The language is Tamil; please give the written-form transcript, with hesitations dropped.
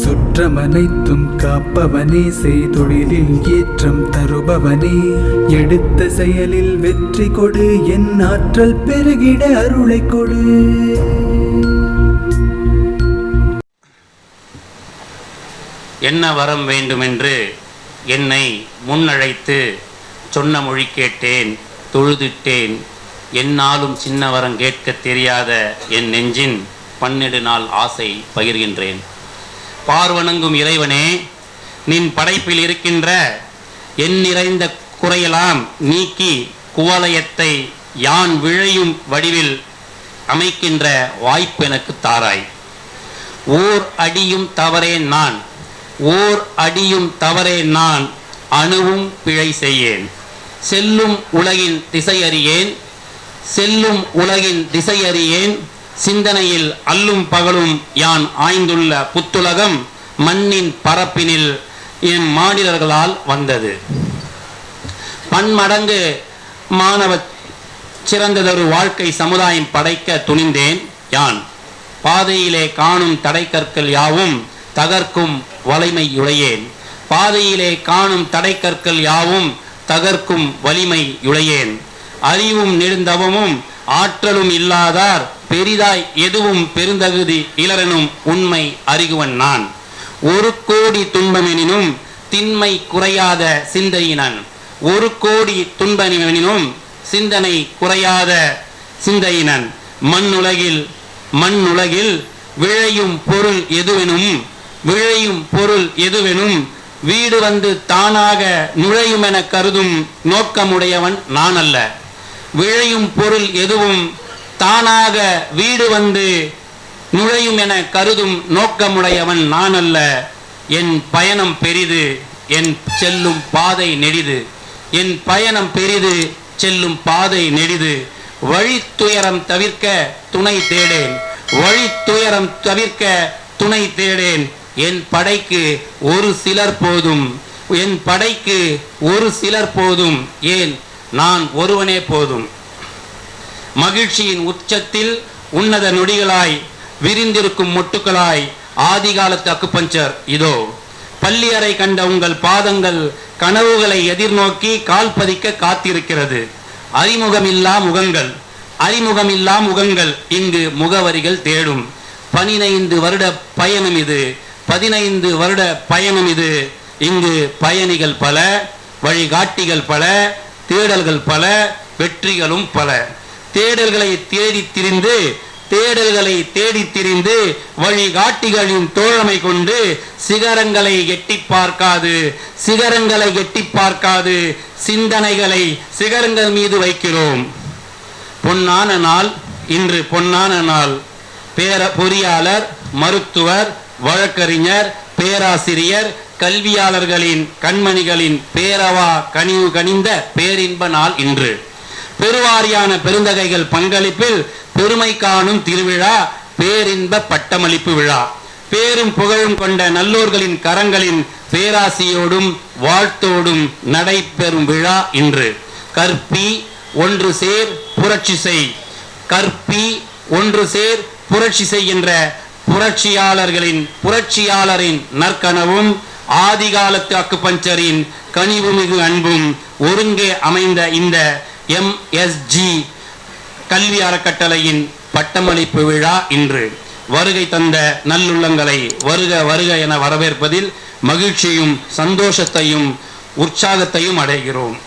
சுற்றமனைத்தும் காப்பவனே, செய்தொழிலில் ஏற்றம் தருபவனே, எடுத்த செயலில் வெற்றி கொடு, என் ஆற்றல் பெருகிட அருளை கொடு. என்ன வரம் வேண்டுமென்று என்னை முன்னழைத்து சொன்ன மொழி கேட்டேன், தொழுதிட்டேன். என்னாலும் சின்ன வரம் கேட்க தெரியாத என் நெஞ்சின் பன்னெடு நாள் ஆசை பகிர்கின்றேன். பார்வணங்கும் இறைவனே, நின் படைப்பில் இருக்கின்ற என் நிறைந்த குறையெல்லாம் நீக்கி குவலயத்தை யான் விழையும் வடிவில் அமைக்கின்ற வாய்ப்பு எனக்கு தாராய். ஓர் அடியும் தவறேன் நான், ஓர் அடியும் தவறேன் நான், அணுவும் பிழை செய்யேன். செல்லும் உலகின் திசையறியேன், செல்லும் உலகின் திசையறியேன். சிந்தனையில் அல்லும் பகலும் யான் ஆய்ந்துள்ள புத்துலகம் மண்ணின் பரப்பினில் என் மாநிலர்களால் வந்தது. பன்மடங்கு மாணவ சிறந்ததொரு வாழ்க்கை சமுதாயம் படைக்க துணிந்தேன் யான். பாதையிலே காணும் தடைக்கற்கள் யாவும் தகர்க்கும் வலிமையுடையேன். பாதையிலே காணும் தடைக்கற்கள் யாவும் தகர்க்கும் வலிமையுடையேன். அறிவும் நெடுந்தவமும் ஆற்றலும் இல்லாதார் பெரிதாய் எதுவும் பெருந்தகுதி இளரனும் உண்மை அறிகுவன் நான். ஒரு கோடி துன்பமெனினும் திண்மை குறையாத சிந்தையினன், ஒரு கோடி துன்பமெனினும் சிந்தனை குறையாத சிந்தையினன். மண்ணுலகில் விழையும் பொருள் எதுவெனும், விழையும் பொருள் எதுவெனும் வீடு வந்து தானாக நுழையும் என கருதும் நோக்கமுடையவன் நான் அல்ல. விழையும் பொருள் எதுவும் தானாக வீடு வந்து நுழையும் என கருதும் நோக்கமுடையவன் நான் அல்ல. என் பயணம் பெரிது, என் செல்லும் பாதை நெடிது. என் பயணம் பெரிது, செல்லும் பாதை நெடிது. வழித்துயரம் தவிர்க்க துணை தேடேன், வழித்துயரம் தவிர்க்க துணை தேடேன். என் படைக்கு ஒரு சிலர் போதும், என் படைக்கு ஒரு சிலர் போதும், ஏன் நான் ஒருவனே போதும். மகிழ்ச்சியின் உச்சத்தில் உன்னத நொடிகளாய் விரிந்திருக்கும் மொட்டுக்களாய் ஆதிகாலத்து அக்குபஞ்சர் இதோ. பள்ளி அறை கண்ட உங்கள் பாதங்கள் கனவுகளை எதிர்நோக்கி கால் பதிக்க காத்திருக்கிறது. அறிமுகமில்லா முகங்கள், அறிமுகமில்லா முகங்கள் இங்கு முகவரிகள் தேடும். 15 வருட பயணம் இது, 15 வருட பயணம் இது. இங்கு பயணிகள் பல, வழிகாட்டிகள் பல, தேடல்கள் பல, வெற்றிகளும் பல. தேடல்களை தேடி திரிந்து, தேடல்களை தேடி திரிந்து வழிகாட்டிகளின் தோழமை கொண்டு சிகரங்களை எட்டி பார்க்காது, சிகரங்களை எட்டி பார்க்காது சிந்தனைகளை சிகரங்கள் மீது வைக்கிறோம். பொன்னான நாள் இன்று, பொன்னான நாள். பொறியாளர், மருத்துவர், வழக்கறிஞர், பேராசிரியர், கல்வியாளர்களின் கண்மணிகளின் பேரவா கனிவு கனிந்த பேரின்ப நாள் இன்று. பெருவாரியான பெருந்தகைகள் பங்களிப்பில் பெருமை காணும் திருவிழா, பேரின்ப பட்டமளிப்பு விழா. பேரும் புகழும் கொண்ட நல்லோர்களின் கரங்களின் பேராசியோடும் வாழ்த்தோடும் நடைபெறும் விழா இன்று. கற்பி ஒன்று சேர் புரட்சி செய், கற்பி ஒன்று சேர் புரட்சி செய் என்ற புரட்சியாளரின் நற்கனவும் ஆதிகாலத்து அக்குபஞ்சரின் கனிவுமிகு அன்பும் ஒருங்கே அமைந்த இந்த MSG கல்வி அறக்கட்டளையின் பட்டமளிப்பு விழா இன்று. வருகை தந்த நல்லுள்ளங்களை வருக வருக என வரவேற்பதில் மகிழ்ச்சியும் சந்தோஷத்தையும் உற்சாகத்தையும் அடைகிறோம்.